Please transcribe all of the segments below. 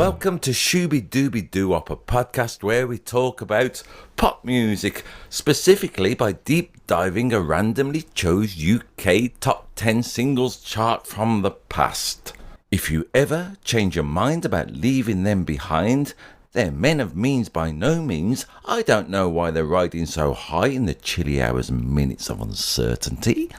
Welcome to Shooby Dooby Doo, a podcast where we talk about pop music, specifically by deep diving a randomly chose UK top 10 singles chart from the past. If you ever change your mind about leaving them behind, they're men of means by no means. I don't know why they're riding so high in the chilly hours and minutes of uncertainty.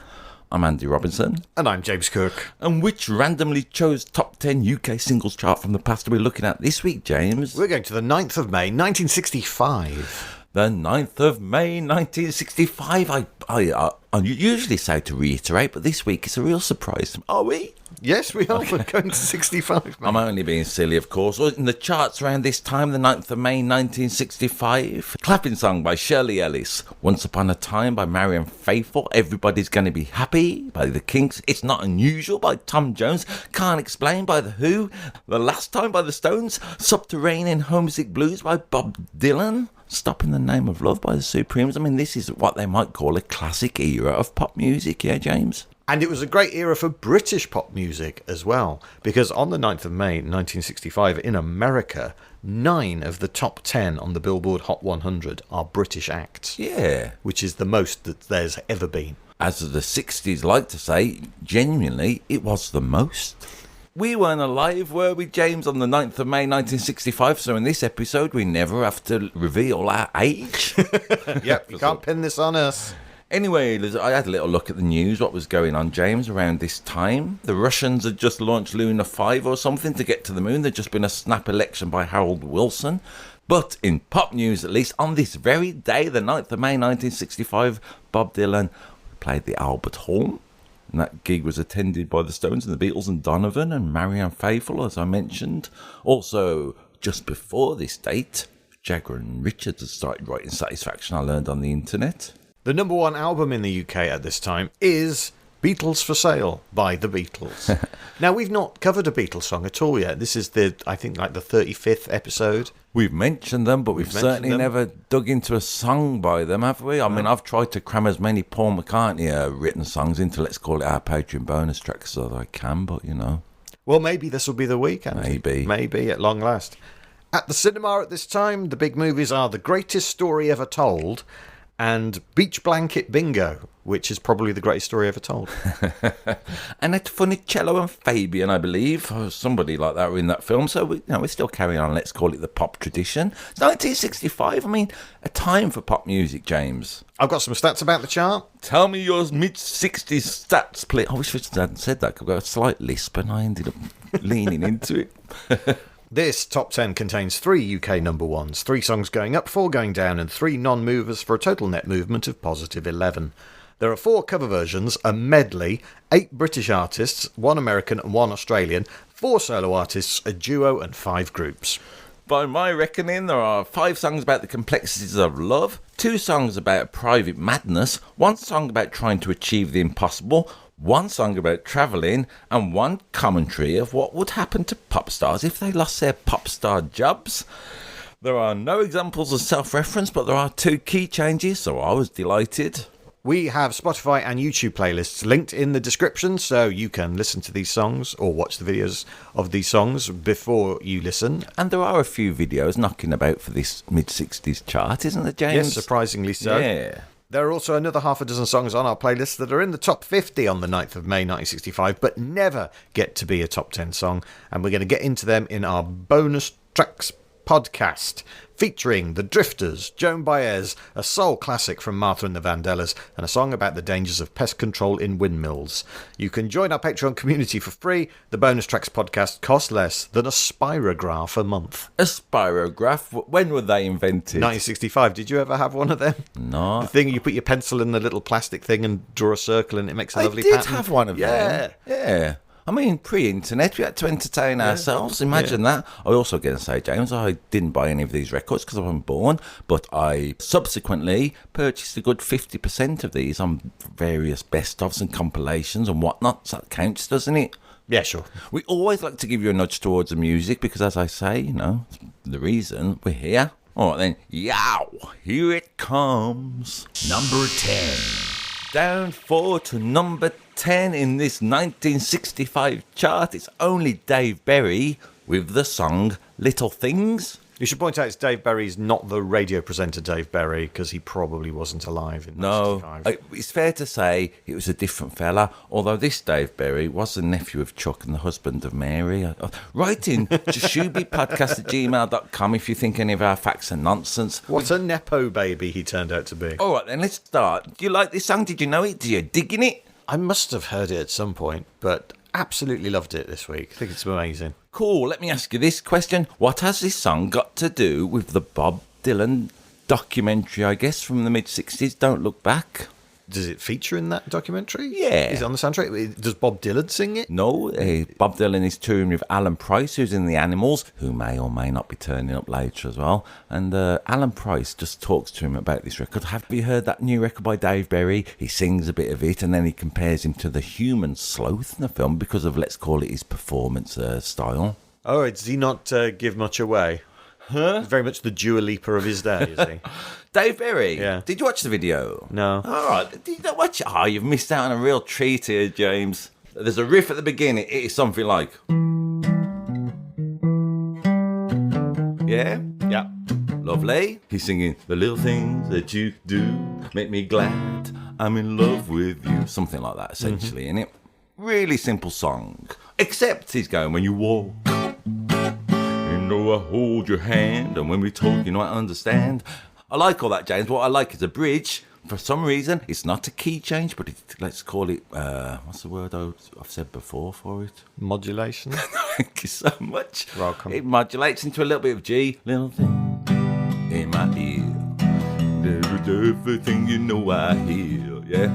I'm Andy Robinson. And I'm James Cook. And which randomly chose top 10 UK singles chart from the past are we looking at this week, James? We're going to the 9th of May, 1965. The 9th of May, 1965. I usually say to reiterate, but this week it's a real surprise to me. Are we? Yes, we are. Okay. We're going to 65, mate. I'm only being silly, of course. In the charts around this time, the 9th of May, 1965, Clapping Song by Shirley Ellis, Once Upon a Time by Marianne Faithfull, Everybody's Gonna Be Happy by The Kinks, It's Not Unusual by Tom Jones, Can't Explain by The Who, The Last Time by The Stones, Subterranean Homesick Blues by Bob Dylan, Stop in the Name of Love by The Supremes. I mean, this is what they might call a classic era of pop music, yeah, James? And it was a great era for British pop music as well, because on the 9th of May 1965 in America, 9 of the top 10 on the Billboard Hot 100 are British acts. Yeah. Which is the most that there's ever been. As the 60s like to say, genuinely, it was the most. We weren't alive, were we, James, on the 9th of May 1965, so in this episode we never have to reveal our age. Yep, you can't pin this on us. Anyway, I had a little look at the news, what was going on, James, around this time. The Russians had just launched Luna 5 or something to get to the moon. There'd just been a snap election by Harold Wilson. But in pop news, at least, on this very day, the 9th of May 1965, Bob Dylan played the Albert Hall. And that gig was attended by the Stones and the Beatles and Donovan and Marianne Faithfull, as I mentioned. Also, just before this date, Jagger and Richards had started writing Satisfaction, I learned on the internet. The number one album in the UK at this time is Beatles for Sale by the Beatles. Now, we've not covered a Beatles song at all yet. This is I think, the 35th episode. We've mentioned them, but we've certainly never dug into a song by them, have we? I mean, I've tried to cram as many Paul McCartney written songs into, let's call it, our Patreon bonus tracks as I can, but, you know. Well, maybe this will be the week, Andy. Maybe, at long last. At the cinema at this time, the big movies are The Greatest Story Ever Told and Beach Blanket Bingo, which is probably the greatest story ever told. And it's Funicello and Fabian, I believe, or somebody like that were in that film. So we're still carrying on, let's call it the pop tradition. It's 1965, I mean, a time for pop music, James. I've got some stats about the chart. Tell me your mid-60s stats, please. I wish I hadn't said that, because I've got a slight lisp and I ended up leaning into it. This top 10 contains 3 UK number ones, 3 songs going up, 4 going down, and 3 non-movers for a total net movement of positive 11. There are 4 cover versions, a medley, 8 British artists, 1 American and 1 Australian, 4 solo artists, a duo, and 5 groups. By my reckoning, there are 5 songs about the complexities of love, 2 songs about private madness, 1 song about trying to achieve the impossible, 1 song about travelling, and 1 commentary of what would happen to pop stars if they lost their pop star jobs. There are no examples of self-reference, but there are 2 key changes, so I was delighted. We have Spotify and YouTube playlists linked in the description, so you can listen to these songs or watch the videos of these songs before you listen. And there are a few videos knocking about for this mid-60s chart, isn't there, James? Yes, surprisingly so. Yeah. There are also another half a dozen songs on our playlist that are in the top 50 on the 9th of May 1965, but never get to be a top 10 song, and we're going to get into them in our bonus tracks podcast, featuring The Drifters, Joan Baez, a soul classic from Martha and the Vandellas, and a song about the dangers of pest control in windmills. You can join our Patreon community for free. The bonus tracks podcast costs less than a spirograph a month. A spirograph? When were they invented? 1965. Did you ever have one of them? No. The thing you put your pencil in the little plastic thing and draw a circle and it makes a lovely pattern. I did have one of them. Yeah. I mean, pre-internet, we had to entertain ourselves. Imagine that. I also going to say, James, I didn't buy any of these records because I wasn't born, but I subsequently purchased a good 50% of these on various best-ofs and compilations and whatnot. So that counts, doesn't it? Yeah, sure. We always like to give you a nudge towards the music because, as I say, you know, the reason we're here. All right, then. Yow! Here it comes. Number 10. Down 4 to number 10 in this 1965 chart. It's only Dave Berry with the song Little Things. You should point out it's Dave Berry's not the radio presenter Dave Berry, because he probably wasn't alive in 1965. It's fair to say it was a different fella, although this Dave Berry was the nephew of Chuck and the husband of Mary. Write in to shoobypodcast@gmail.com if you think any of our facts are nonsense. What a Nepo baby he turned out to be. All right, then, let's start. Do you like this song? Did you know it? Do you digging it? I must have heard it at some point, but absolutely loved it this week. I think it's amazing. Cool, let me ask you this question. What has this song got to do with the Bob Dylan documentary, I guess, from the mid-60s, Don't Look Back? Does it feature in that documentary? Yeah. Is it on the soundtrack? Does Bob Dylan sing it? No, Bob Dylan is touring with Alan Price, who's in the Animals, who may or may not be turning up later as well. And Alan Price just talks to him about this record. Have you heard that new record by Dave Berry? He sings a bit of it, and then he compares him to the human sloth in the film because of, let's call it, his performance style. Oh, does he not give much away? Huh? He's very much the Dua Lipa of his day, is he? Dave Berry? Yeah. Did you watch the video? No. All right. Did you not watch it? Oh, you've missed out on a real treat here, James. There's a riff at the beginning. It is something like... Yeah? Yeah. Lovely. He's singing, the little things that you do make me glad I'm in love with you. Something like that, essentially, innit? Really simple song. Except he's going, when you walk... You know I hold your hand, and when we talk, you know I understand. I like all that, James. What I like is a bridge. For some reason, it's not a key change, but let's call it, what's the word I've said before for it? Modulation. Thank you so much. Welcome. It modulates into a little bit of G. Little thing in my ear. Everything you know I hear. Yeah.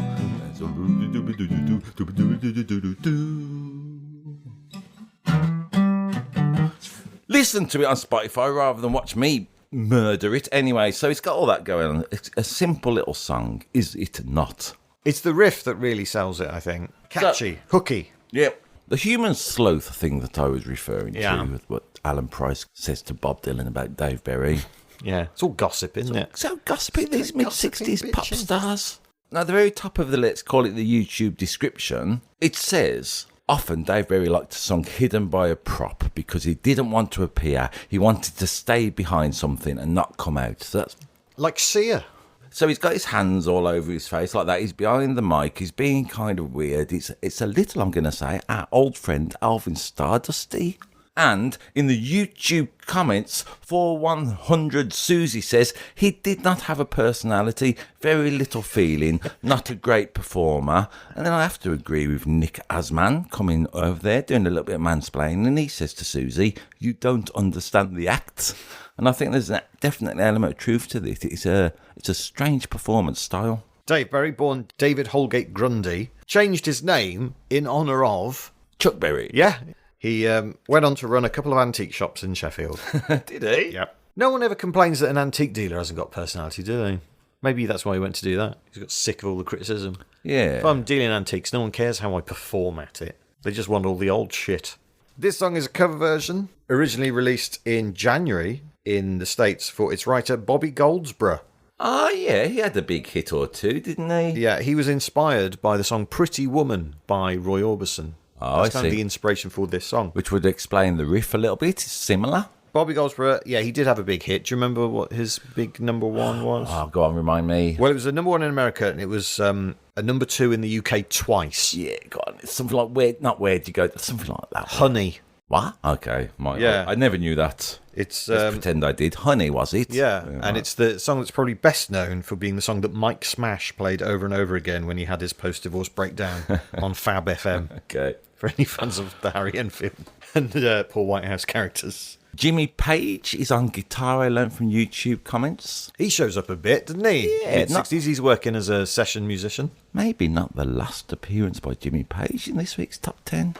Listen to it on Spotify rather than watch me murder it anyway. So it's got all that going on. It's a simple little song, is it not? It's the riff that really sells it, I think. Catchy, hooky. Yep. The human sloth thing that I was referring Yeah. to, with what Alan Price says to Bob Dylan about Dave Berry. Yeah, it's all gossip, isn't it? So gossipy, these mid-60s gossipy pop bitches. stars. Now, at the very top of the, let's call it the YouTube description, it says... Often Dave Berry liked a song hidden by a prop because he didn't want to appear. He wanted to stay behind something and not come out. So that's Like Sia. so he's got his hands all over his face like that. He's behind the mic. He's being kind of weird. It's a little, I'm going to say, our old friend Alvin Stardusty. And in the YouTube comments, 4100 Susie says he did not have a personality, very little feeling, not a great performer. And then I have to agree with Nick Asman coming over there, doing a little bit of mansplaining. And he says to Susie, you don't understand the act. And I think there's definitely an element of truth to this. It's a strange performance style. Dave Berry, born David Holgate Grundy, changed his name in honour of... Chuck Berry. Yeah. He went on to run a couple of antique shops in Sheffield. Did he? Yep. No one ever complains that an antique dealer hasn't got personality, do they? Maybe that's why he went to do that. He's got sick of all the criticism. Yeah. If I'm dealing antiques, no one cares how I perform at it. They just want all the old shit. This song is a cover version, originally released in January in the States for its writer Bobby Goldsboro. Oh, yeah, he had a big hit or two, didn't he? Yeah, he was inspired by the song Pretty Woman by Roy Orbison. Oh, That's I kind of see. the inspiration for this song. Which would explain the riff a little bit. It's similar. Bobby Goldsboro, yeah, he did have a big hit. Do you remember what his big number one was? Oh, go on, remind me. Well, it was a number one in America, and it was a number two in the UK twice. Yeah, go on. It's something like Where'd You Go? Something like that. Honey. What? Okay. Yeah. I never knew that. It's Let's pretend I did. Honey, was it? yeah, and it's the song that's probably best known for being the song that Mike Smash played over and over again when he had his post-divorce breakdown on Fab FM. Okay. For any fans of the Harry Enfield and Paul Whitehouse characters. Jimmy Page is on guitar, I learned from YouTube comments. He shows up a bit, doesn't he? Yeah, In the 60s, he's working as a session musician. Maybe not the last appearance by Jimmy Page in this week's top 10.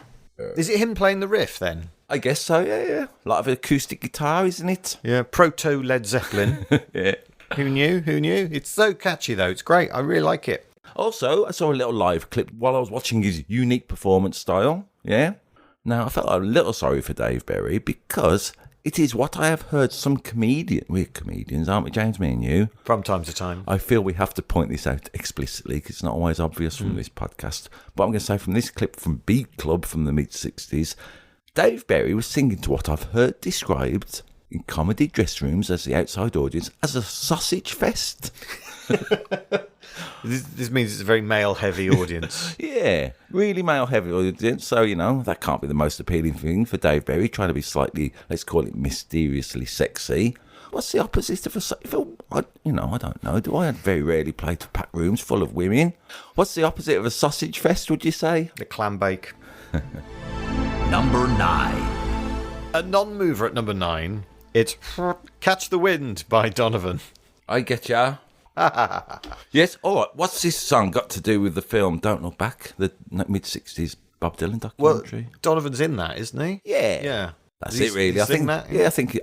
Is it him playing the riff, then? I guess so, yeah. A lot of acoustic guitar, isn't it? Yeah, proto Led Zeppelin. Yeah. Who knew? It's so catchy, though. It's great. I really like it. Also, I saw a little live clip while I was watching his unique performance style. Yeah. Now, I felt a little sorry for Dave Berry because it is what I have heard some we're comedians, aren't we, James, me and you? From time to time. I feel we have to point this out explicitly because it's not always obvious from this podcast. But I'm going to say from this clip from Beat Club from the mid-60s, Dave Berry was singing to what I've heard described in comedy dress rooms as the outside audience as a sausage fest. This means it's a very male-heavy audience. Yeah, really male-heavy audience. So, that can't be the most appealing thing for Dave Berry, trying to be slightly, let's call it mysteriously sexy. What's the opposite of I don't know. Do I very rarely play to packed rooms full of women? What's the opposite of a sausage fest, would you say? The clam bake. Number 9. A non-mover at number 9, it's Catch the Wind by Donovan. I get ya. Yes, all right. What's this song got to do with the film Don't Look Back, the mid-60s Bob Dylan documentary? Well, Donovan's in that, isn't he? Yeah. Yeah. That's it, really. I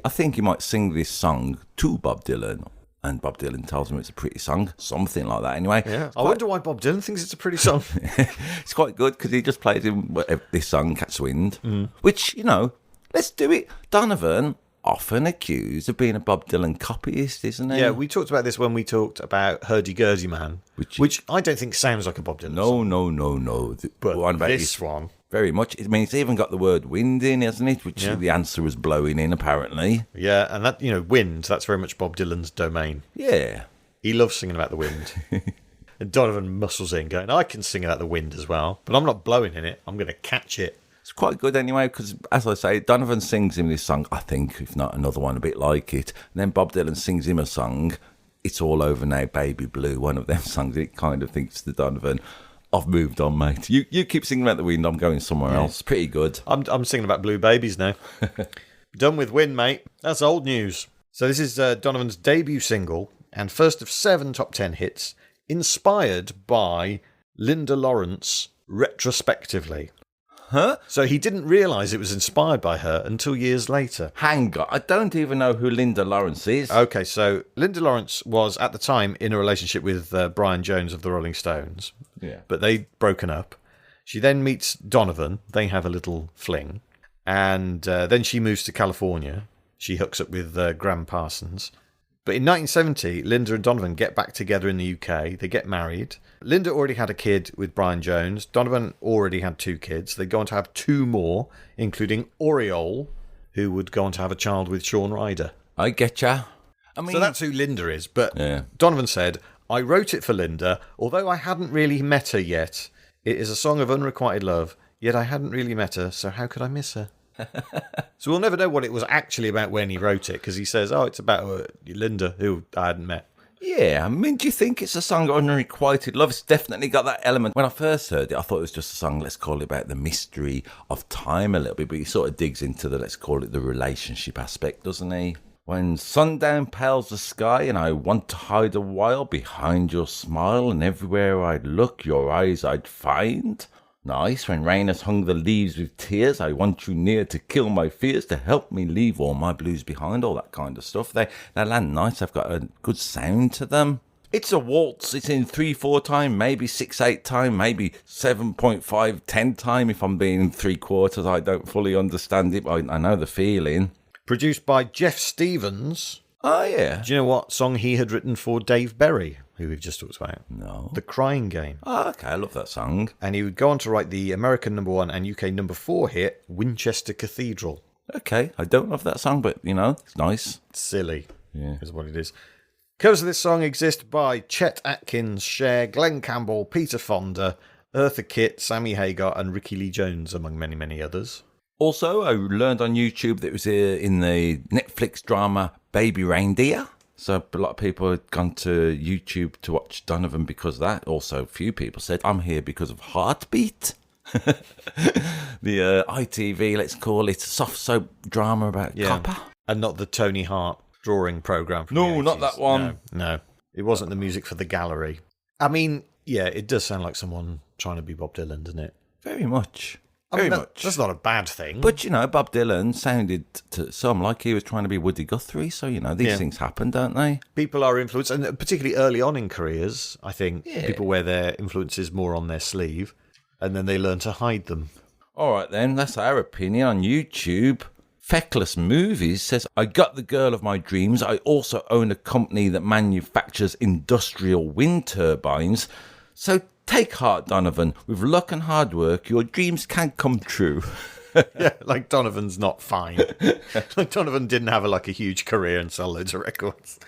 think he might sing this song to Bob Dylan, and Bob Dylan tells him it's a pretty song, something like that. Anyway, yeah. I wonder why Bob Dylan thinks it's a pretty song. It's quite good because he just plays him this song, Catch the Wind, which let's do it. Donovan, often accused of being a Bob Dylan copyist, isn't he? Yeah, we talked about this when we talked about Hurdy Gurdy Man, which I don't think sounds like a Bob Dylan song. No. But this one... Very much. I mean, it's even got the word wind in, hasn't it? Which the answer was blowing in, apparently. Yeah, and that, wind, that's very much Bob Dylan's domain. Yeah. He loves singing about the wind. And Donovan muscles in, going, I can sing about the wind as well, but I'm not blowing in it. I'm going to catch it. It's quite good anyway, because, as I say, Donovan sings him this song, I think, if not another one a bit like it. And then Bob Dylan sings him a song, It's All Over Now, Baby Blue, one of them songs. It kind of thinks to Donovan, I've moved on, mate. You keep singing about the wind, I'm going somewhere else. Pretty good. I'm singing about blue babies now. Done with wind, mate. That's old news. So this is Donovan's debut single and first of 7 top 10 hits, inspired by Linda Lawrence retrospectively. Huh? So he didn't realise it was inspired by her until years later. Hang on, I don't even know who Linda Lawrence is. Okay, so Linda Lawrence was at the time in a relationship with Brian Jones of the Rolling Stones. Yeah. But they'd broken up. She then meets Donovan. They have a little fling. And then she moves to California. She hooks up with Graham Parsons. But in 1970, Linda and Donovan get back together in the UK. They get married. Linda already had a kid with Brian Jones. Donovan already had 2 kids. They go on to have 2 more, including Oriole, who would go on to have a child with Shaun Ryder. I get ya. I mean, so that's who Linda is. But yeah. Donovan said, I wrote it for Linda, although I hadn't really met her yet. It is a song of unrequited love, yet I hadn't really met her, so how could I miss her? So we'll never know what it was actually about when he wrote it, because he says, it's about Linda, who I hadn't met. Yeah, I mean, do you think it's a song of unrequited love? It's definitely got that element. When I first heard it, I thought it was just a song, let's call it about the mystery of time a little bit, but he sort of digs into the, let's call it the relationship aspect, doesn't he? When sundown pales the sky and I want to hide a while behind your smile, and everywhere I'd look, your eyes I'd find. Nice. When rain has hung the leaves with tears, I want you near to kill my fears, to help me leave all my blues behind, all that kind of stuff. They land nice. They've got a good sound to them. It's a waltz. It's in 3/4 time, maybe 6/8 time, maybe 7.5, 10 time if I'm being 3/4. I don't fully understand it, but I know the feeling. Produced by Jeff Stevens. Oh, yeah. Do you know what song he had written for Dave Berry, who we've just talked about? No. The Crying Game. Oh, okay. I love that song. And he would go on to write the American #1 and UK #4 hit, Winchester Cathedral. Okay. I don't love that song, but, it's nice. Silly. Yeah. Is what it is. Covers of this song exist by Chet Atkins, Cher, Glenn Campbell, Peter Fonda, Eartha Kitt, Sammy Hagar, and Ricky Lee Jones, among many, many others. Also, I learned on YouTube that it was in the Netflix drama Baby Reindeer. So a lot of people had gone to YouTube to watch Donovan because of that. Also, a few people said, I'm here because of Heartbeat. The ITV, let's call it, soft soap drama about copper. And not the Tony Hart drawing programme. No, not that one. No. It wasn't the music for the gallery. I mean, yeah, it does sound like someone trying to be Bob Dylan, doesn't it? Very much. Very much. That's not a bad thing. But, Bob Dylan sounded to some like he was trying to be Woody Guthrie. So, these things happen, don't they? People are influenced, and particularly early on in careers, I think people wear their influences more on their sleeve, and then they learn to hide them. All right, then. That's our opinion on YouTube. Feckless Movies says, I got the girl of my dreams. I also own a company that manufactures industrial wind turbines. So take heart, Donovan. With luck and hard work, your dreams can come true. Yeah, like Donovan's not fine. Like Donovan didn't have a huge career and sell loads of records.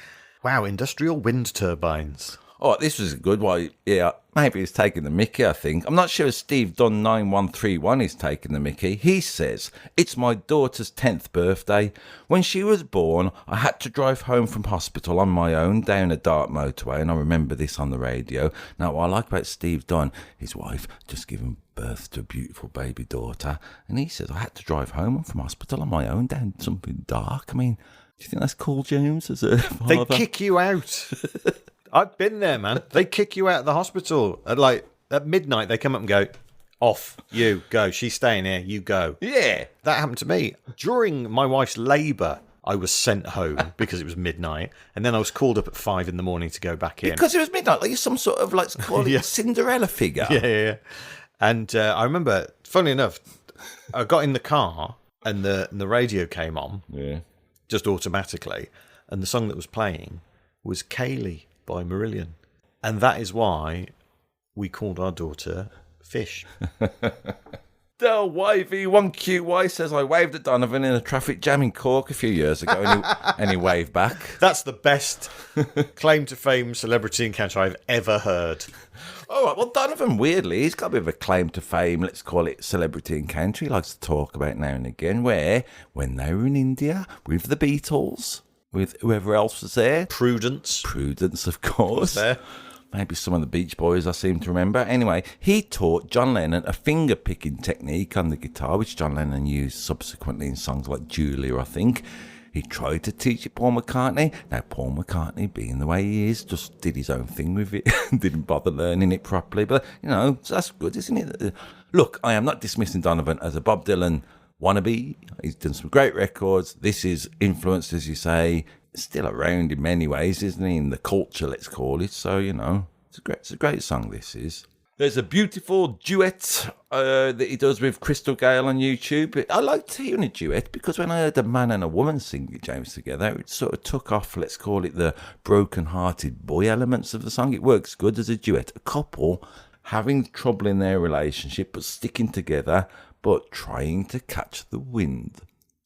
Wow, industrial wind turbines. Oh, this was a good one. Yeah, maybe he's taking the mickey, I think. I'm not sure if Steve Dunn 9131 is taking the mickey. He says, it's my daughter's 10th birthday. When she was born, I had to drive home from hospital on my own down a dark motorway, and I remember this on the radio. Now, what I like about Steve Dunn, his wife just given birth to a beautiful baby daughter, and he says, I had to drive home from hospital on my own down something dark. I mean, do you think that's cool, James, as a father? They kick you out. I've been there, man. They kick you out of the hospital. At midnight, they come up and go, off, you, go. She's staying here, you go. Yeah. That happened to me. During my wife's labour, I was sent home because it was midnight, and then I was called up at 5 a.m. to go back in. Because it was midnight, like you're some sort of, let's call it, Cinderella figure. Yeah. And I remember, funnily enough, I got in the car, and the radio came on, just automatically, and the song that was playing was Kaylee by Marillion. And that is why we called our daughter Fish. Del YV1QY says, I waved at Donovan in a traffic jam in Cork a few years ago, and he waved back. That's the best claim to fame celebrity encounter I've ever heard. All right, well, Donovan, weirdly, he's got a bit of a claim to fame, let's call it celebrity encounter, he likes to talk about now and again, where when they were in India with the Beatles, with whoever else was there. Prudence, of course. There. Maybe some of the Beach Boys, I seem to remember. Anyway, he taught John Lennon a finger-picking technique on the guitar, which John Lennon used subsequently in songs like Julia, I think. He tried to teach it Paul McCartney. Now, Paul McCartney, being the way he is, just did his own thing with it. Didn't bother learning it properly. But, so that's good, isn't it? Look, I am not dismissing Donovan as a Bob Dylan wannabe. He's done some great records. This is influenced, as you say, still around in many ways, isn't he? In the culture, let's call it. So, it's a great song, this is. There's a beautiful duet that he does with Crystal Gale on YouTube. I liked hearing a duet because when I heard a man and a woman sing it, James, together, it sort of took off, let's call it, the broken-hearted boy elements of the song. It works good as a duet. A couple having trouble in their relationship but sticking together, but trying to catch the wind.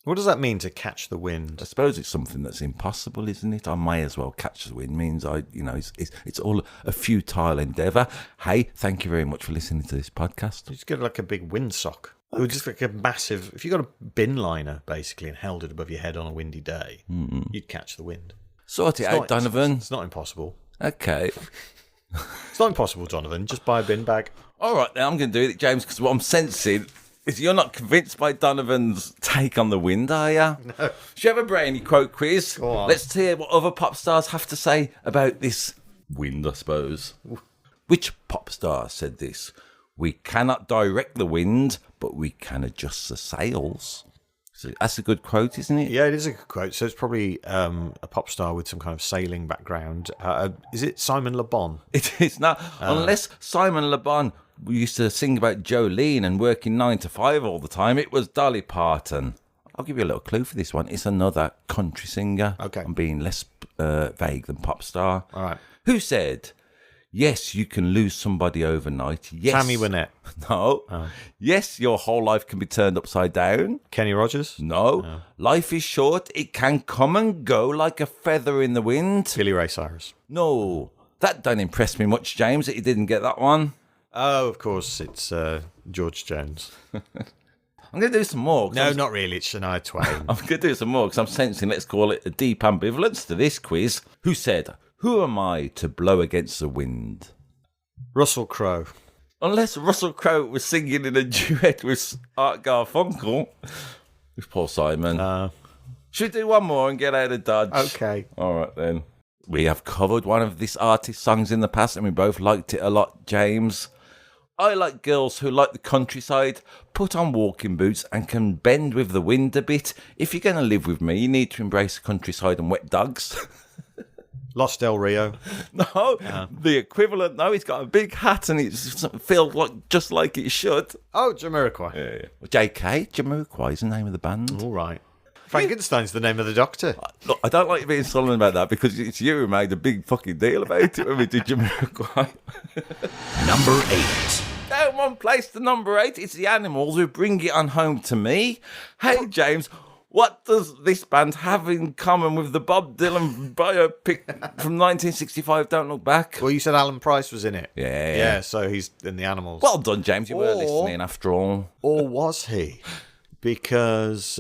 What does that mean, to catch the wind? I suppose it's something that's impossible, isn't it? I may as well catch the wind. Means it's all a futile endeavour. Hey, thank you very much for listening to this podcast. You just get like a big windsock. It would just like a massive. If you got a bin liner basically and held it above your head on a windy day, you'd catch the wind. Sort it out, Donovan. It's not impossible. Okay. It's not impossible, Donovan. Just buy a bin bag. All right, now I'm going to do it, James, because what I'm sensing is you're not convinced by Donovan's take on the wind, are you? No. Should you have a brainy quote quiz? Go on. Let's hear what other pop stars have to say about this wind, I suppose. Which pop star said this? We cannot direct the wind, but we can adjust the sails. So that's a good quote, isn't it? Yeah, it is a good quote. So it's probably a pop star with some kind of sailing background. Is it Simon Le Bon? It is not. Unless Simon Le Bon used to sing about Jolene and working 9 to 5 all the time, it was Dolly Parton. I'll give you a little clue for this one. It's another country singer. Okay. I'm being less vague than pop star. All right. Who said, yes, you can lose somebody overnight. Yes. Tammy Wynette. No. Oh. Yes, your whole life can be turned upside down. Kenny Rogers. No. Oh. Life is short. It can come and go like a feather in the wind. Billy Ray Cyrus. No. That don't impress me much, James, that you didn't get that one. Oh, of course, it's George Jones. I'm going to do some more. No, not really. It's Shania Twain. I'm going to do some more because I'm sensing, let's call it, a deep ambivalence to this quiz. Who said, who am I to blow against the wind? Russell Crowe. Unless Russell Crowe was singing in a duet with Art Garfunkel, with Paul Simon. Should we do one more and get out of Dodge? Okay. All right, then. We have covered one of this artist's songs in the past and we both liked it a lot, James. I like girls who like the countryside, put on walking boots and can bend with the wind a bit. If you're going to live with me, you need to embrace the countryside and wet dogs. Lost Del Rio. No, the equivalent. No, he's got a big hat and it feels like just like it should. Oh, Jamiroquai. Yeah. JK, Jamiroquai is the name of the band. All right. Frankenstein's the name of the doctor. Look, I don't like you being sullen about that because it's you who made a big fucking deal about it when we did Jamiroquai. Number 8. Down one place to number 8, it's the Animals who bring it on home to me. Hey, James, what does this band have in common with the Bob Dylan biopic from 1965, Don't Look Back? Well, you said Alan Price was in it. Yeah. Yeah, so he's in the Animals. Well done, James. You were Or- listening after all. Or was he? Because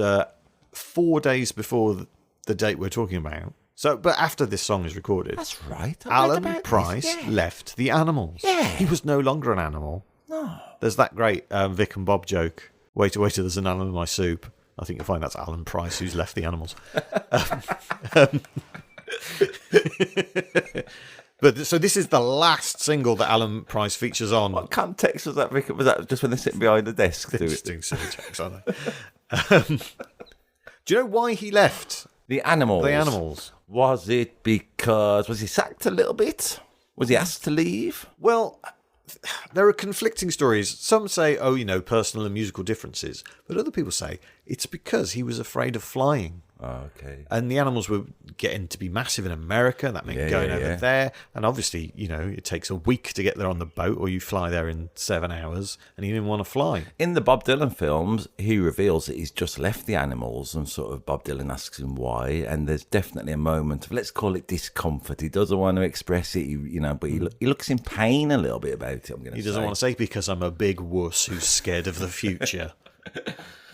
4 days before the date we're talking about, but after this song is recorded, That's right. I read Alan about Price this, yeah. left the Animals. Yeah. He was no longer an animal. No. There's that great Vic and Bob joke. Waiter, there's an animal in my soup. I think you'll find that's Alan Price who's left the Animals. But so this is the last single that Alan Price features on. What context was that, Vic? Was that just when they're sitting behind the desk? Interesting silly jokes, aren't they? Do you know why he left The Animals. the Animals? Was it because... Was he sacked a little bit? Was he asked to leave? Well, there are conflicting stories. Some say, personal and musical differences. But other people say it's because he was afraid of flying. Oh, okay. And the Animals were getting to be massive in America. That meant going over there. And obviously, it takes a week to get there on the boat, or you fly there in 7 hours, and he didn't want to fly. In the Bob Dylan films, he reveals that he's just left the Animals, and sort of Bob Dylan asks him why, and there's definitely a moment of, let's call it discomfort. He doesn't want to express it, but he looks in pain a little bit about it, I'm going to say. He doesn't want to say, because I'm a big wuss who's scared of the future.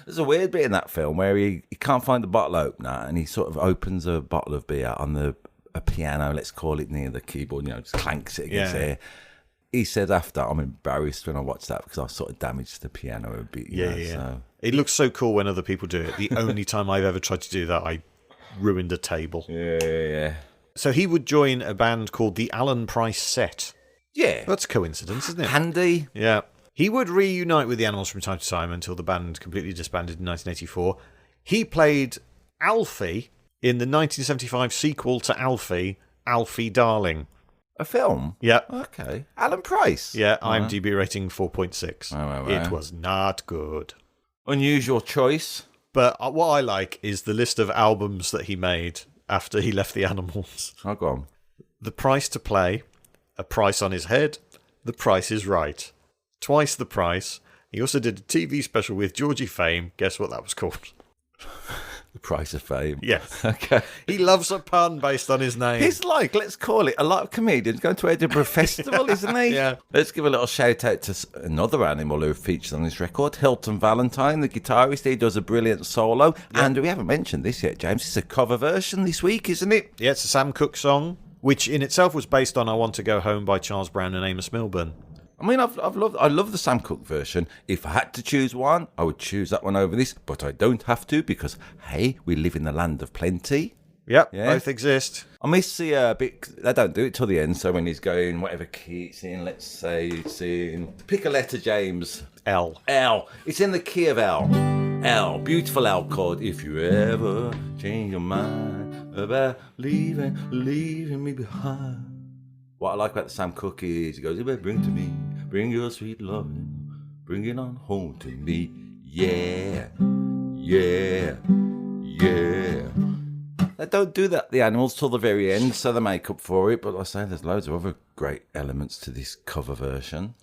There's a weird bit in that film where he can't find the bottle opener, and he sort of opens a bottle of beer on a piano, let's call it, near the keyboard, just clanks it against there. He said after, I'm embarrassed when I watched that because I sort of damaged the piano a bit. So. It looks so cool when other people do it. The only time I've ever tried to do that, I ruined a table. Yeah. So he would join a band called the Alan Price Set. Yeah. That's a coincidence, isn't it? Handy. Yeah. He would reunite with the Animals from time to time until the band completely disbanded in 1984. He played Alfie in the 1975 sequel to Alfie, Alfie Darling. A film? Yeah. Okay. Alan Price? Yeah, IMDb rating 4.6. Wow. It was not good. Unusual choice. But what I like is the list of albums that he made after he left the Animals. Oh, go on. The Price to Play, A Price on His Head, The Price is Right. Twice the Price. He also did a TV special with Georgie Fame. Guess what that was called? The Price of Fame. Yes. Okay. He loves a pun based on his name. He's like, let's call it, a lot of comedians going to Edinburgh Festival, isn't he? Yeah. Let's give a little shout out to another animal who featured on this record, Hilton Valentine, the guitarist. He does a brilliant solo. Yeah. And we haven't mentioned this yet, James. It's a cover version this week, isn't it? Yeah, it's a Sam Cooke song, which in itself was based on I Want to Go Home by Charles Brown and Amos Milburn. I mean, I love the Sam Cooke version. If I had to choose one, I would choose that one over this, but I don't have to because, hey, we live in the land of plenty. Yep, Yeah. both exist. I miss the bit, they don't do it till the end, so when he's going, whatever key it's in, let's say it's in, pick a letter, James. L. L. It's in the key of L. L. Beautiful L chord. If you ever change your mind about leaving me behind. What I like about the Sam Cooke is he goes, bring your sweet loving, bring it on home to me. Yeah. They don't do that, the Animals, till the very end, so they make up for it. But like I say, there's loads of other great elements to this cover version.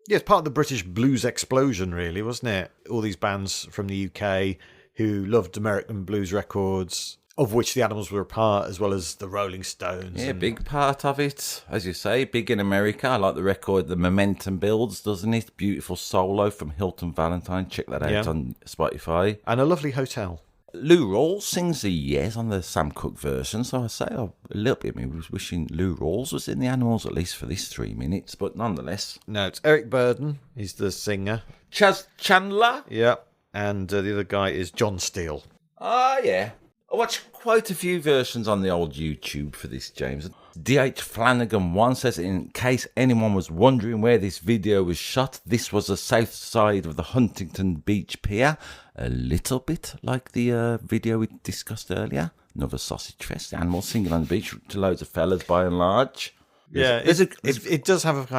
Yeah, it's part of the British blues explosion, really, wasn't it? All these bands from the UK who loved American blues records, of which the Animals were a part, as well as the Rolling Stones. Yeah, big part of it. As you say, big in America. I like the record. The momentum builds, doesn't it? Beautiful solo from Hilton Valentine. Check that out on Spotify. And a lovely hotel. Lou Rawls sings the yes on the Sam Cooke version. So I say a little bit of me was wishing Lou Rawls was in the Animals, at least for this 3 minutes. But nonetheless. No, it's Eric Burden. He's the singer. Chaz Chandler. Yeah. And the other guy is John Steele. Ah, yeah. I watched quite a few versions on the old YouTube for this, James. D.H. Flanagan 1 says, in case anyone was wondering where this video was shot, this was the south side of the Huntington Beach Pier. A little bit like the video we discussed earlier. Another sausage fest. The Animals singing on the beach to loads of fellas by and large. Yeah, it does have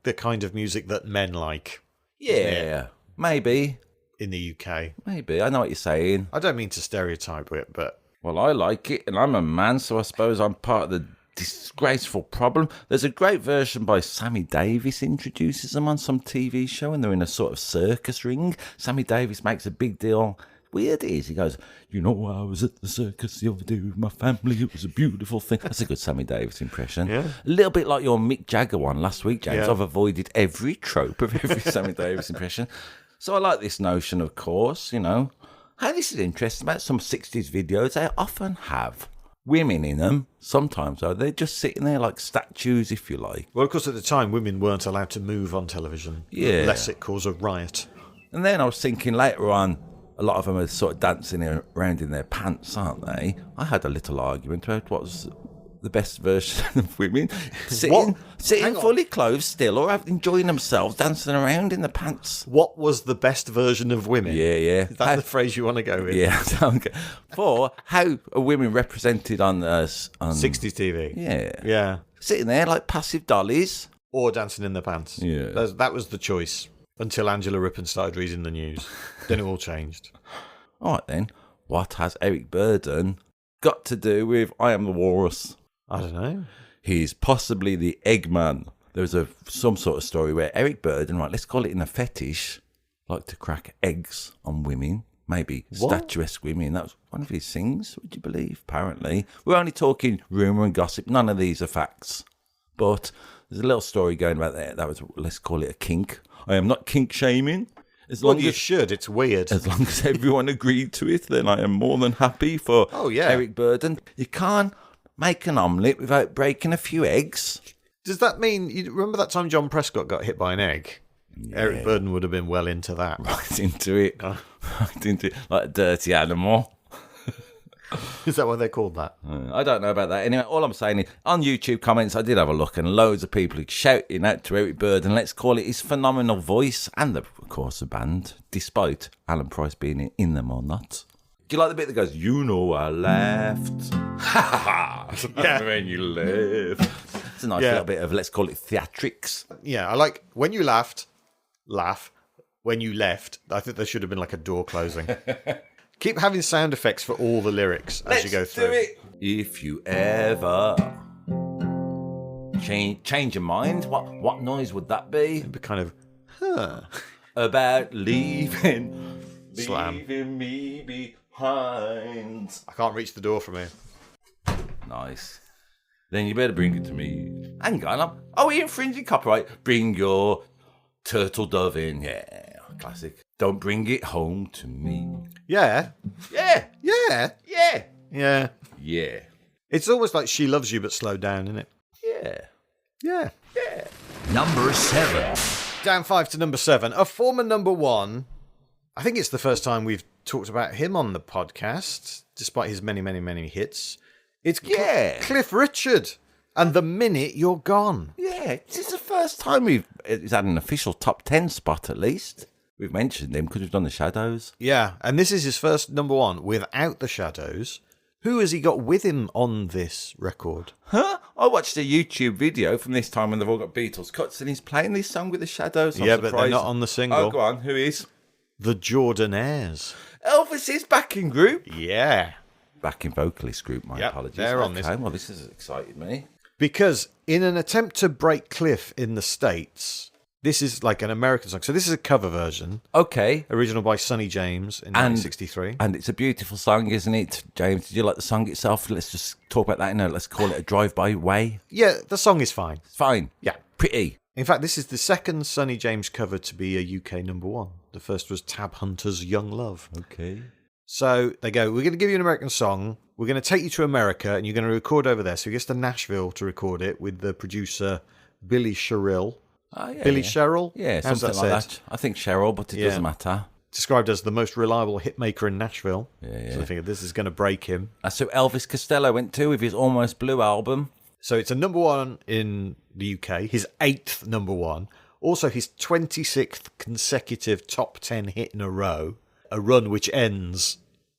the kind of music that men like. Yeah, maybe. In the UK. Maybe. I know what you're saying. I don't mean to stereotype it, but... Well, I like it, and I'm a man, so I suppose I'm part of the disgraceful problem. There's a great version by Sammy Davis, introduces them on some TV show, and they're in a sort of circus ring. Sammy Davis makes a big deal. Weird it is. He goes, I was at the circus the other day with my family. It was a beautiful thing. That's a good Sammy Davis impression. Yeah. A little bit like your Mick Jagger one last week, James. Yeah. I've avoided every trope of every Sammy Davis impression. So I like this notion, of course, Hey, this is interesting about some 60s videos. They often have women in them. Sometimes, though, they're just sitting there like statues, if you like. Well, of course, at the time, women weren't allowed to move on television. Yeah. Lest it cause a riot. And then I was thinking later on, a lot of them are sort of dancing around in their pants, aren't they? I had a little argument about what was the best version of women. Sitting fully clothed still, or enjoying themselves, dancing around in the pants. What was the best version of women? Yeah. Is that the phrase you want to go with? Yeah. For how are women represented on 60s TV. Yeah. Yeah. Sitting there like passive dollies. Or dancing in their pants. Yeah. That was the choice. Until Angela Rippon started reading the news. Then it all changed. All right, then. What has Eric Burdon got to do with I Am the Walrus? I don't know. He's possibly the Eggman. There's some sort of story where Eric Burdon, right, let's call it in a fetish, like to crack eggs on women. Maybe statuesque women. That was one of his things, would you believe? Apparently. We're only talking rumour and gossip. None of these are facts. But there's a little story going about there. That was, let's call it a kink. I am not kink shaming. You should. It's weird. As long as everyone agreed to it, then I am more than happy for Eric Burdon. You can't make an omelette without breaking a few eggs. Does that mean... You remember that time John Prescott got hit by an egg? Yeah. Eric Burdon would have been well into that. Right into it. Right into it. Like a dirty animal. Is that what they called that? I don't know about that. Anyway, all I'm saying is, on YouTube comments, I did have a look, and loads of people shouting out to Eric Burdon, let's call it his phenomenal voice, and of course the band, despite Alan Price being in them or not. Do you like the bit that goes, I laughed? Ha ha! Yeah. When you laugh. It's a nice little bit of, let's call it theatrics. Yeah, I like, when you laughed, laugh. When you left, I think there should have been like a door closing. Keep having sound effects for all the lyrics as you go through. Do it. If you ever change your mind, what noise would that be? It'd be kind of, About leaving Slam. me behind. I can't reach the door from here. Nice. Then you better bring it to me. Hang on. Are we infringing copyright? Bring your turtle dove in. Yeah, classic. Don't bring it home to me. Yeah. Yeah. Yeah. Yeah. Yeah. Yeah. It's almost like She Loves You, but slowed down, isn't it? Yeah. Yeah. Yeah. Number 7. Down 5 to number 7. A former number 1. I think it's the first time we've talked about him on the podcast, despite his many, many, many hits. It's Cliff Richard and The Minute You're Gone. Yeah. This is the first time he's had an official top 10 spot, at least. We've mentioned him because we've done the Shadows. Yeah, and this is his first number 1 without the Shadows. Who has he got with him on this record? Huh? I watched a YouTube video from this time when they've all got Beatles cuts and he's playing this song with the Shadows. Yeah, but they're not on the single. Oh, go on. Who is? The Jordanaires. Elvis's backing group. Yeah. Backing vocalist group, my apologies. They're on this. Well, this has excited me. Because in an attempt to break Cliff in the States... This is like an American song. So this is a cover version. Okay. Original by Sonny James in 1963. And it's a beautiful song, isn't it, James? Did you like the song itself? Let's just talk about that. Let's call it a drive-by way. Yeah, the song is fine. It's fine. Yeah. Pretty. In fact, this is the second Sonny James cover to be a UK number 1. The first was Tab Hunter's Young Love. Okay. So they go, we're going to give you an American song. We're going to take you to America and you're going to record over there. So he gets to Nashville to record it with the producer Billy Sherrill. Oh, yeah, Billy Sherrill? Yeah, how's something that like said? that. I think Cheryl, but it doesn't matter. Described as the most reliable hitmaker in Nashville. Yeah. So I figured this is going to break him. That's who Elvis Costello went to with his Almost Blue album. So it's a number 1 in the UK, his 8th number 1. Also his 26th consecutive top 10 hit in a row. A run which ends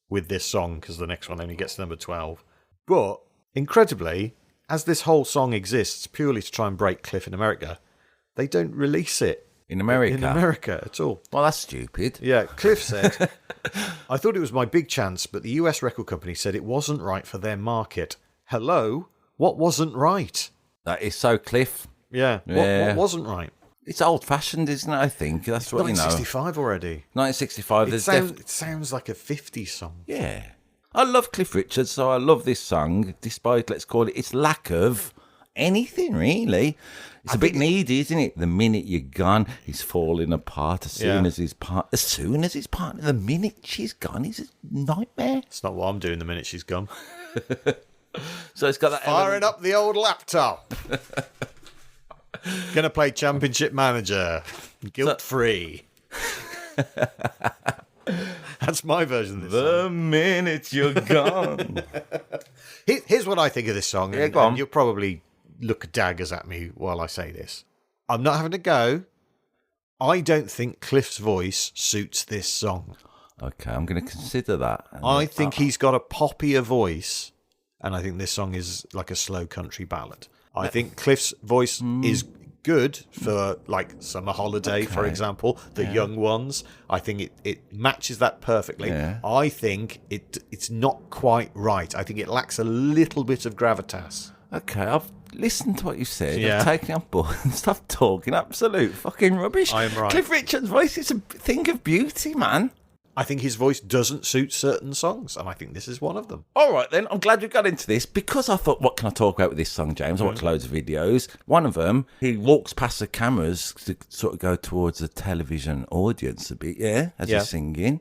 with this song because the next one only gets to number 12. But, incredibly, as this whole song exists purely to try and break Cliff in America, they don't release it in America at all. Well, that's stupid. Yeah, Cliff said, I thought it was my big chance, but the US record company said it wasn't right for their market. Hello? What wasn't right? That is so Cliff. Yeah. What wasn't right? It's old-fashioned, isn't it, I think? That's what you know. 1965 already. 1965. It sounds like a 50s song. Yeah. I love Cliff Richard, so I love this song, despite, let's call it, its lack of anything, really. It's a bit needy, isn't it? The minute you're gone, he's falling apart. As soon as his partner, the minute she's gone, he's a nightmare. It's not what I'm doing the minute she's gone. So it's got that Firing up the old laptop. Gonna play Championship Manager. Guilt-free. That's my version of this The song. minute you're gone. Here's what I think of this song. Yeah, go on. And you'll probably look daggers at me while I say this. I'm not having a go. I don't think Cliff's voice suits this song. Okay, I'm going to consider that. I think he's got a poppier voice, and I think this song is like a slow country ballad. I think Cliff's voice is good for like Summer Holiday, for example, the young ones. I think it matches that perfectly. Yeah. I think it's not quite right. I think it lacks a little bit of gravitas. Okay, I've listened to what you said. Yeah. I've taken on board and stop talking absolute fucking rubbish. I'm right. Cliff Richard's voice is a thing of beauty, man. I think his voice doesn't suit certain songs, and I think this is one of them. All right, then. I'm glad we got into this because I thought, what can I talk about with this song, James? I watched loads of videos. One of them, he walks past the cameras to sort of go towards the television audience a bit, as he's singing.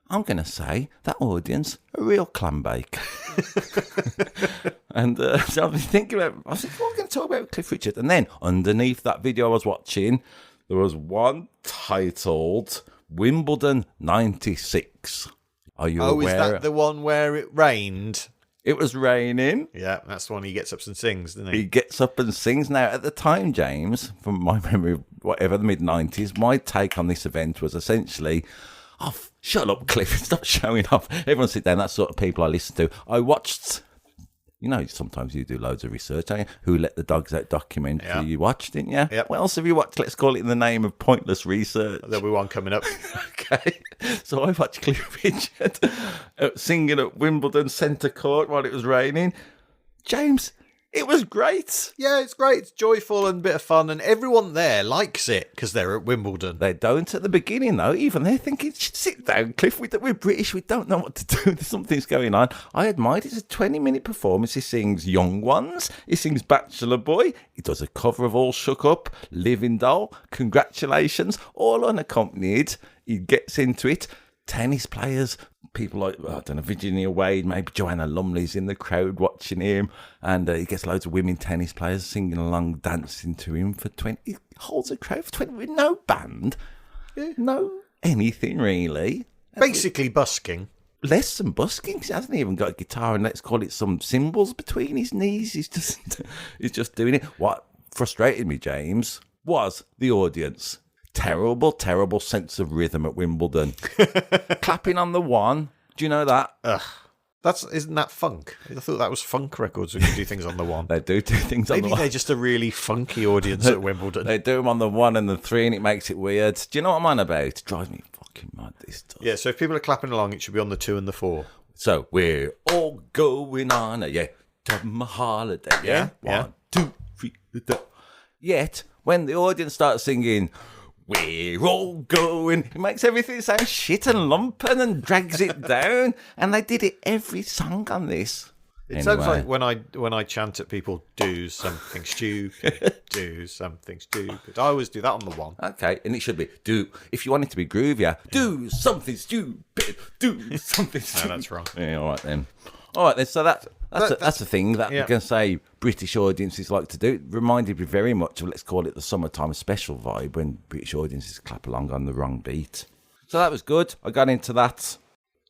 I'm going to say that audience, a real clam bake. And so I've been thinking about, I was like, what are we going to talk about with Cliff Richard? And then underneath that video I was watching, there was one titled Wimbledon 96. Are you aware? Oh, is that the one where it rained? It was raining. Yeah, that's the one he gets up and sings, doesn't he? He gets up and sings. Now, at the time, James, from my memory, whatever, the mid-90s, my take on this event was essentially, oh, shut up, Cliff, stop showing off. Everyone sit down, that's sort of people I listen to. I watched, you know, sometimes you do loads of research, don't you? Who Let the Dogs Out documentary you watched, didn't you? Yep. What else have you watched? Let's call it in the name of pointless research. There'll be one coming up. Okay, so I watched Cliff Richard singing at Wimbledon Centre Court while it was raining. James, it was great. Yeah, it's great. It's joyful and a bit of fun, and everyone there likes it because they're at Wimbledon. They don't at the beginning, though. Even they're thinking, sit down, Cliff. We're British. We don't know what to do. Something's going on. I admired it. It's a 20-minute performance. He sings Young Ones. He sings Bachelor Boy. He does a cover of All Shook Up, Living Doll, Congratulations, all unaccompanied. He gets into it. Tennis players, people like, I don't know, Virginia Wade, maybe Joanna Lumley's in the crowd watching him. And he gets loads of women tennis players singing along, dancing to him for 20. He holds a crowd for 20 with no band, no anything really. Basically busking. Less than busking. He hasn't even got a guitar and let's call it some cymbals between his knees. He's just doing it. What frustrated me, James, was the audience. Terrible, terrible sense of rhythm at Wimbledon. Clapping on the one. Do you know that? Isn't that funk? I thought that was funk records when you do things on the one. They do things on the Maybe one. they're just a really funky audience at Wimbledon. They do them on the 1 and the 3 and it makes it weird. Do you know what I'm on about? It drives me fucking mad, this stuff. Yeah, so if people are clapping along, it should be on the 2 and the 4. So we're all going on a summer holiday. Yeah. 1, 2, 3. Yet, when the audience starts singing, we're all going, it makes everything sound shit and lumpen and drags it down. And they did it every song on this. It sounds like when I chant at people, do something stupid, do something stupid. I always do that on the 1. Okay, and it should be, if you want it to be groovier, do something stupid, do something stupid. No, that's wrong. Yeah, all right then, so that's a thing that we can say British audiences like to do. It reminded me very much of, let's call it, the summertime special vibe when British audiences clap along on the wrong beat. So that was good. I got into that.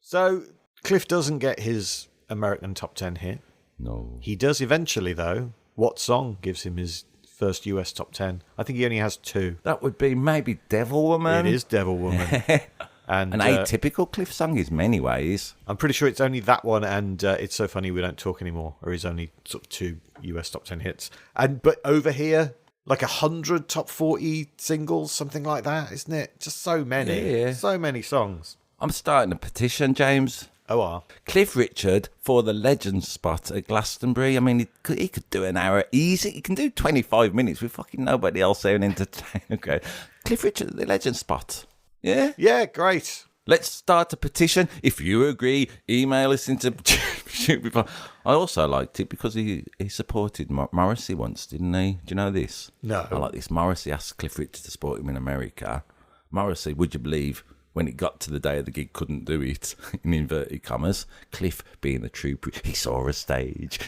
So Cliff doesn't get his American top 10 hit. No. He does eventually, though. What song gives him his first US top 10? I think he only has 2. That would be maybe Devil Woman. It is Devil Woman. And an atypical Cliff song in many ways. I'm pretty sure it's only that one and It's So Funny We Don't Talk Anymore are his only sort of 2 US top 10 hits. But over here, like 100 top 40 singles, something like that, isn't it? Just so many. Yeah. So many songs. I'm starting a petition, James. OR. Cliff Richard for the legend spot at Glastonbury. I mean, he could do an hour easy. He can do 25 minutes with fucking nobody else there and entertain. Okay. Cliff Richard at the legend spot. Yeah? Yeah, great. Let's start a petition. If you agree, email us into Shooby Dooby. I also liked it because he supported Morrissey once, didn't he? Do you know this? No. I like this. Morrissey asked Cliff Richard to support him in America. Morrissey, would you believe, when it got to the day of the gig, couldn't do it, in inverted commas. Cliff, being the true, he saw a stage.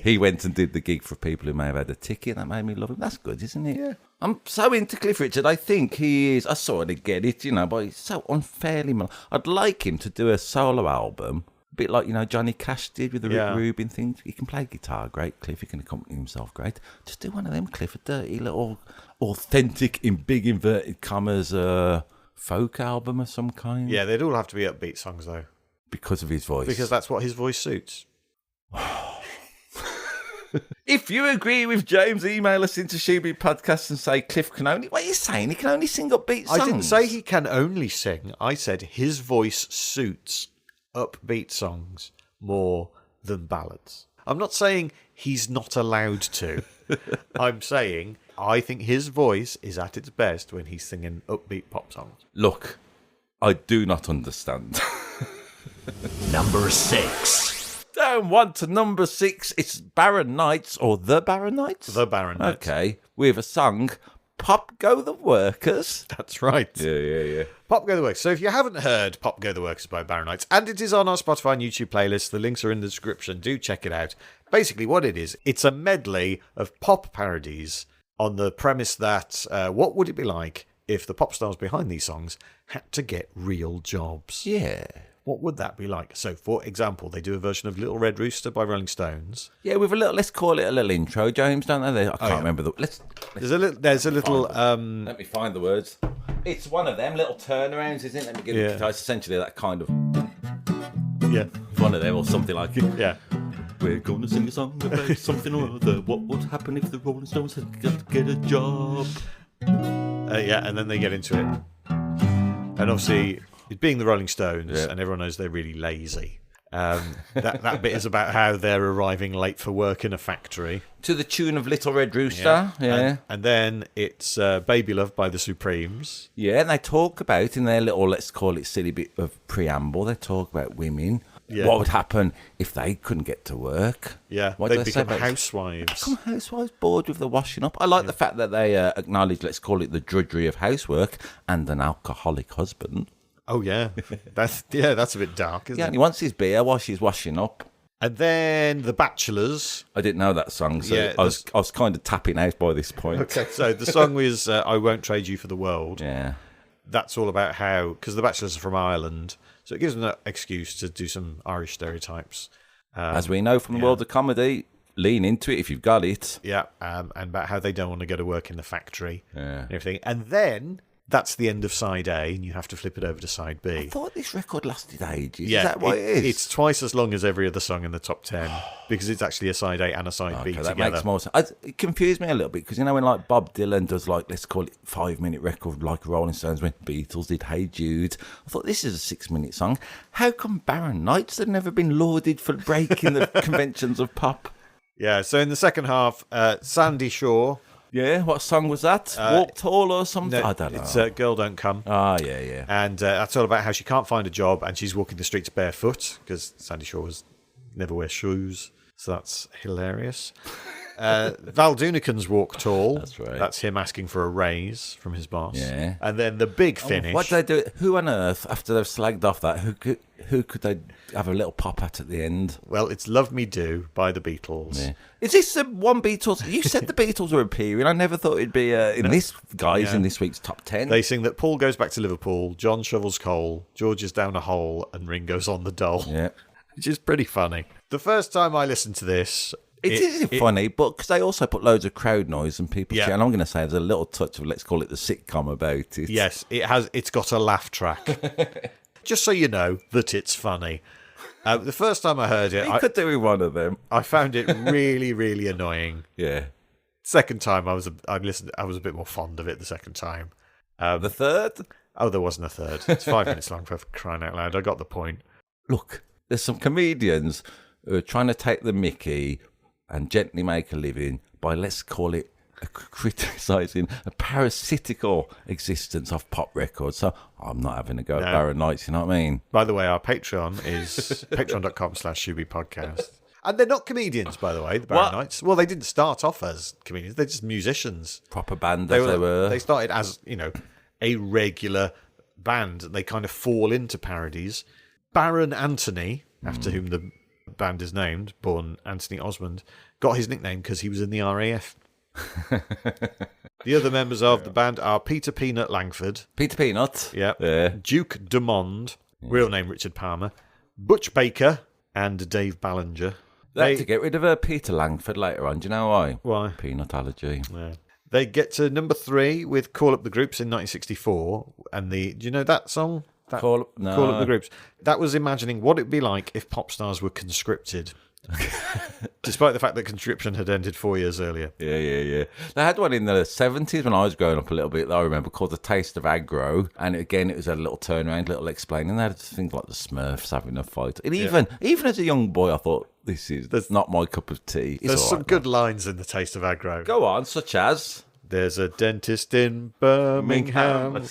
He went and did the gig for people who may have had a ticket. That made me love him. That's good, isn't it? Yeah. I'm so into Cliff Richard. I think he is. I sort of get it, but he's so unfairly. I'd like him to do a solo album, a bit like Johnny Cash did with the Rick Rubin thing. He can play guitar great, Cliff. He can accompany himself great. Just do one of them, Cliff, a dirty little authentic, in big inverted commas, folk album of some kind. Yeah, they'd all have to be upbeat songs, though. Because of his voice. Because that's what his voice suits. If you agree with James, email us into Shooby Podcast and say Cliff can only... What are you saying? He can only sing upbeat songs? I didn't say he can only sing. I said his voice suits upbeat songs more than ballads. I'm not saying he's not allowed to. I'm saying I think his voice is at its best when he's singing upbeat pop songs. Look, I do not understand. Number 6. Down one to number 6. It's Barron Knights, or The Barron Knights? The Barron Knights. Okay, with a song, Pop Go the Workers. That's right. Yeah. Pop Go the Workers. So if you haven't heard Pop Go the Workers by Barron Knights, and it is on our Spotify and YouTube playlist, the links are in the description. Do check it out. Basically what it is, it's a medley of pop parodies on the premise that what would it be like if the pop stars behind these songs had to get real jobs? Yeah. What would that be like? So, for example, they do a version of Little Red Rooster by Rolling Stones. Yeah, with a little, let's call it a little intro, James, don't they? I can't remember the... There's a little... Let me find the words. It's one of them little turnarounds, isn't it? Let me get it. It's essentially that kind of... Yeah. One of them, or something like it. Yeah. We're going to sing a song about something or other. What would happen if the Rolling Stones had got to get a job? Yeah, and then they get into it. And obviously... It being the Rolling Stones, and everyone knows they're really lazy. That bit is about how they're arriving late for work in a factory. To the tune of Little Red Rooster. Yeah. And then it's Baby Love by the Supremes. Yeah, and they talk about, in their little, let's call it silly bit of preamble, they talk about women. Yeah. What would happen if they couldn't get to work? Yeah, what they'd become housewives. Become housewives, bored with the washing up. I like the fact that they acknowledge, let's call it the drudgery of housework and an alcoholic husband. Oh, yeah. That's a bit dark, isn't it? Yeah, and he wants his beer while she's washing up. And then The Bachelors. I didn't know that song, so I was kind of tapping out by this point. Okay, so the song was I Won't Trade You for the World. Yeah. That's all about how... Because The Bachelors are from Ireland, so it gives them an excuse to do some Irish stereotypes. As we know from the world of comedy, lean into it if you've got it. Yeah, and about how they don't want to go to work in the factory and everything. And then... That's the end of side A, and you have to flip it over to side B. I thought this record lasted ages. Yeah, is that what it is? It's twice as long as every other song in the top 10, because it's actually a side A and a side B together. That makes more sense. It confused me a little bit, because when like Bob Dylan does let's call it 5-minute record like Rolling Stones, when Beatles did Hey Jude, I thought this is a 6-minute song. How come Barron Knights have never been lauded for breaking the conventions of pop? Yeah, so in the second half, Sandy Shaw... Yeah, what song was that? Walk Tall or something? No, I don't know. It's Girl Don't Come. Yeah. And that's all about how she can't find a job and she's walking the streets barefoot because Sandy Shaw never wears shoes. So that's hilarious. Val Doonican's Walk Tall. That's right. That's him asking for a raise from his boss. Yeah. And then the big finish. What did they do? Who on earth, after they've slagged off that, who could they have a little pop at the end? Well, it's Love Me Do by the Beatles. Yeah. Is this the one Beatles? You said the Beatles were appearing. I never thought it'd be in this week's top 10. They sing that Paul goes back to Liverpool, John shovels coal, George is down a hole, and Ringo's on the dole. Yeah. Which is pretty funny. The first time I listened to this... It is funny, but because they also put loads of crowd noise and people and I'm going to say there's a little touch of, let's call it the sitcom about it. Yes, it's got a laugh track. Just so you know that it's funny. The first time I heard it... You could do with one of them. I found it really, really annoying. Yeah. Second time, I was a bit more fond of it the second time. The third? Oh, there wasn't a third. It's 5 minutes long, for crying out loud. I got the point. look, there's some comedians who are trying to take the mickey and gently make a living by, let's call it, criticising a parasitical existence of pop records. So I'm not having a go at Barron Knights, you know what I mean? By the way, our Patreon is patreon.com/Shooby Podcast. And they're not comedians, by the way, the Barron Knights. Well, they didn't start off as comedians. They're just musicians. Proper band as they were. They started as, a regular band. They kind of fall into parodies. Baron Anthony, after whom the band is named, born Anthony Osmond, got his nickname because he was in the RAF. The other members of the band are Peter Peanut Langford. Peter Peanut. Yeah. Duke Dumond, real name Richard Palmer. Butch Baker and Dave Ballinger. They had to get rid of Peter Langford later on. Do you know why? Why? Peanut allergy. Yeah. They get to number 3 with Call Up the Groups in 1964. And do you know that song? Call Up the Groups. That was imagining what it'd be like if pop stars were conscripted. Despite the fact that conscription had ended 4 years earlier. Yeah. They had one in the 70s when I was growing up a little bit, that I remember, called The Taste of Aggro. And again, it was a little turnaround, little explaining. They had things like the Smurfs having a fight. And even as a young boy, I thought, that's not my cup of tea. There's some good lines in The Taste of Aggro. Go on, such as... There's a dentist in Birmingham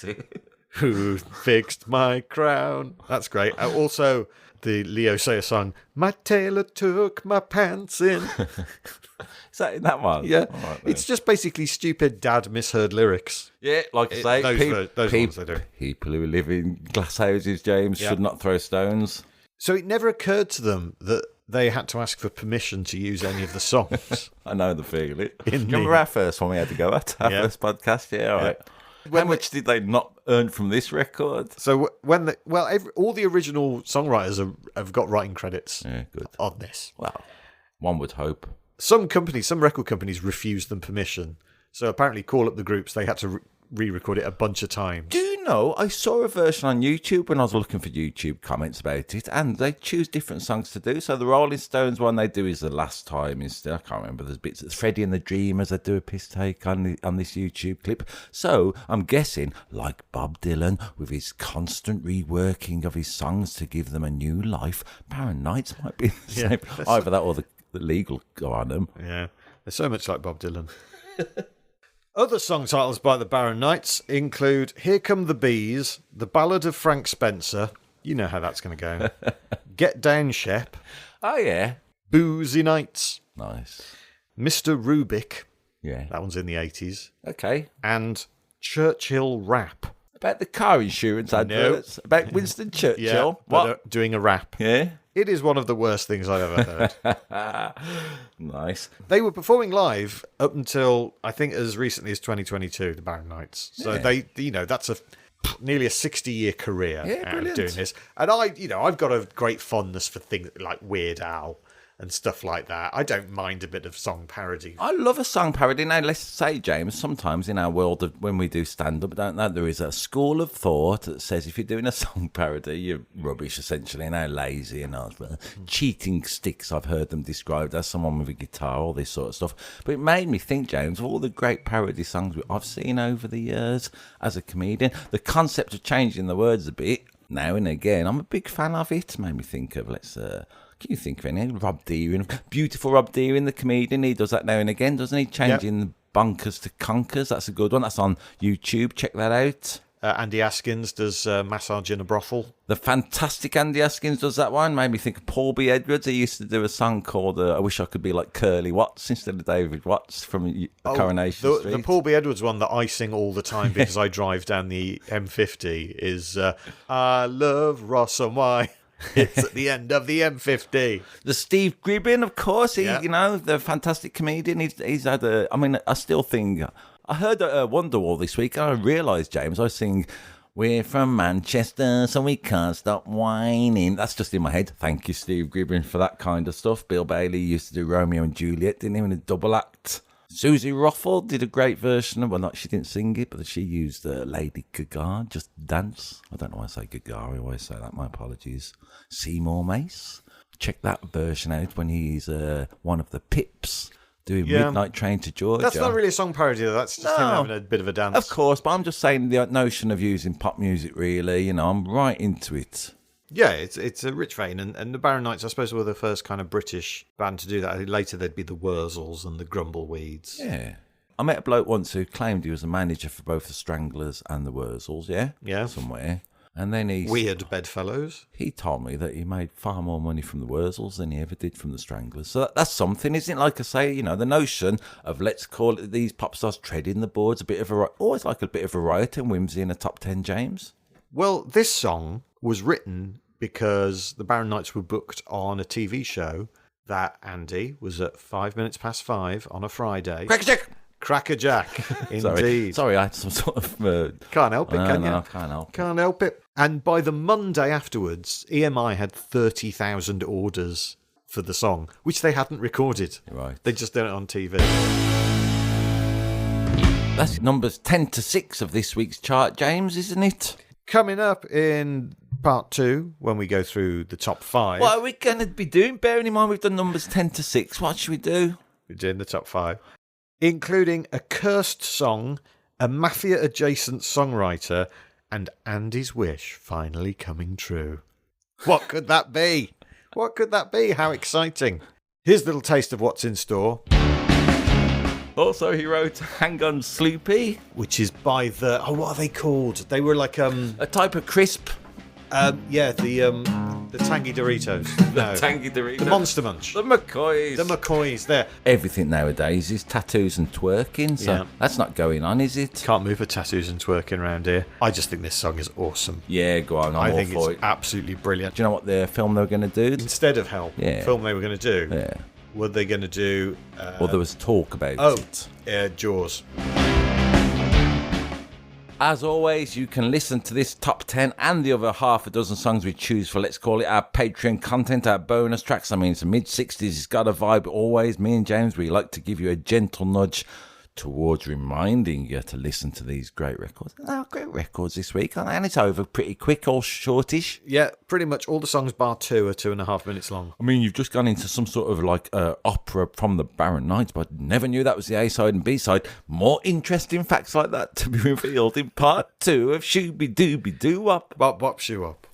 who fixed my crown. That's great. Also... the Leo Sayer song, My Tailor Took My Pants In. Is that in that one? Yeah. Right, it's just basically stupid dad misheard lyrics. Yeah, like I say, those ones they do. People who live in glass houses, James, should not throw stones. So it never occurred to them that they had to ask for permission to use any of the songs. I know the feeling. Remember our first one we had to go at? Our first podcast? Yeah, all right. How much did they not earn from this record? So when all the original songwriters have got writing credits on this. Well, one would hope. Some record companies refused them permission. So apparently Call Up the Groups, they had to re-record it a bunch of times. Do you know, I saw a version on YouTube when I was looking for YouTube comments about it, and they choose different songs to do. So the Rolling Stones one they do is The Last Time instead. I can't remember. There's bits. It's Freddie and the Dreamers. They do a piss take on this YouTube clip. So I'm guessing, like Bob Dylan, with his constant reworking of his songs to give them a new life, Barron Knights might be the same. Either that or the legal go on them. Yeah, they're so much like Bob Dylan. Other song titles by the Barron Knights include Here Come the Bees, The Ballad of Frank Spencer. You know how that's going to go. Get Down, Shep. Oh, yeah. Boozy Nights. Nice. Mr. Rubik. Yeah. That one's in the 80s. Okay. And Churchill Rap. About the car insurance adverts. About Winston Churchill. Yeah, what? Doing a rap. Yeah. It is one of the worst things I've ever heard. Nice. They were performing live up until, I think, as recently as 2022, the Barron Knights. So they, that's nearly a 60-year career out of doing this. And I've got a great fondness for things like Weird Al and stuff like that. I don't mind a bit of song parody. I love a song parody. Now, let's say, James, sometimes in our world, when we do stand-up, there is a school of thought that says if you're doing a song parody, you're rubbish, essentially, and how lazy and all. Cheating sticks, I've heard them described as someone with a guitar, all this sort of stuff. But it made me think, James, of all the great parody songs I've seen over the years as a comedian. The concept of changing the words a bit, now and again, I'm a big fan of it. Made me think of, can you think of any? Rob Deering, beautiful Rob Deering, the comedian. He does that now and again, doesn't he? Changing bonkers to conkers. That's a good one. That's on YouTube. Check that out. Andy Askins does Massage in a Brothel. The fantastic Andy Askins does that one. Made me think of Paul B. Edwards. He used to do a song called I Wish I Could Be Like Curly Watts instead of David Watts from Coronation Street. The Paul B. Edwards one that I sing all the time because I drive down the M50 is I love Ross and Why. It's at the end of the M50. The Steve Gribbin, of course. The fantastic comedian. He's had I still think... I heard Wonderwall this week and I realised, James, I was singing, we're from Manchester, so we can't stop whining. That's just in my head. Thank you, Steve Gribbin, for that kind of stuff. Bill Bailey used to do Romeo and Juliet, didn't he, in a double act. Susie Ruffle did a great version of, she didn't sing it, but she used Lady Gaga, just dance. I don't know why I say Gaga, I always say that, my apologies. Seymour Mace, check that version out when he's one of the Pips doing Midnight Train to Georgia. That's not really a song parody, though. That's just him having a bit of a dance. Of course, but I'm just saying the notion of using pop music, really, I'm right into it. Yeah, it's a rich vein, and the Barron Knights, I suppose, were the first kind of British band to do that. Later, there'd be the Wurzels and the Grumbleweeds. Yeah. I met a bloke once who claimed he was a manager for both the Stranglers and the Wurzels, Yeah. somewhere. And then Weird bedfellows. he told me that he made far more money from the Wurzels than he ever did from the Stranglers. So that's something, isn't it? Like I say, the notion of, let's call it, these pop stars treading the boards, always like a bit of variety and whimsy in a top 10, James. Well, this song was written because the Barron Knights were booked on a TV show that, Andy, was at 5:05 on a Friday. Crackerjack, indeed. Sorry, I had some sort of... Can't help it, can you? No, can't help it. Can't help it. And by the Monday afterwards, EMI had 30,000 orders for the song, which they hadn't recorded. Right. They just did it on TV. That's numbers 10 to 6 of this week's chart, James, isn't it? Coming up in part 2, when we go through the top 5. What are we going to be doing? Bearing in mind we've done numbers 10 to 6. What should we do? We're doing the top 5. Including a cursed song, a mafia-adjacent songwriter, and Andy's wish finally coming true. What could that be? What could that be? How exciting. Here's a little taste of what's in store. Also, he wrote Hang On Sloopy. Which is by the... Oh, what are they called? They were like... A type of crisp. The Tangy Doritos. No. Tangy Doritos. The Monster Munch. The McCoys. The McCoys, there. Everything nowadays is tattoos and twerking, so Yeah. that's not going on, is it? Can't move for tattoos and twerking around here. I just think this song is awesome. Yeah, go on, I'm I all think for it's it. absolutely brilliant. Do you know what the film they were going to do? Instead of Help, Yeah. the film they were going to do, Yeah. were they going to do... Well, there was talk about it. Jaws. As always, you can listen to this top 10 and the other half a dozen songs we choose for, let's call it, our Patreon content, our bonus tracks. I mean, it's the mid-60s, it's got a vibe always. Me and James, we like to give you a gentle nudge towards reminding you to listen to these great records. Great records this week, and it's over pretty quick, all shortish. Yeah, pretty much all the songs bar 2 are 2.5 minutes long. I mean, you've just gone into some sort of like opera from the Barron Knights, but I never knew that was the A-side and B-side. More interesting facts like that to be revealed in part 2 of Shooby Dooby Doo Wop. Bop bop shoe up.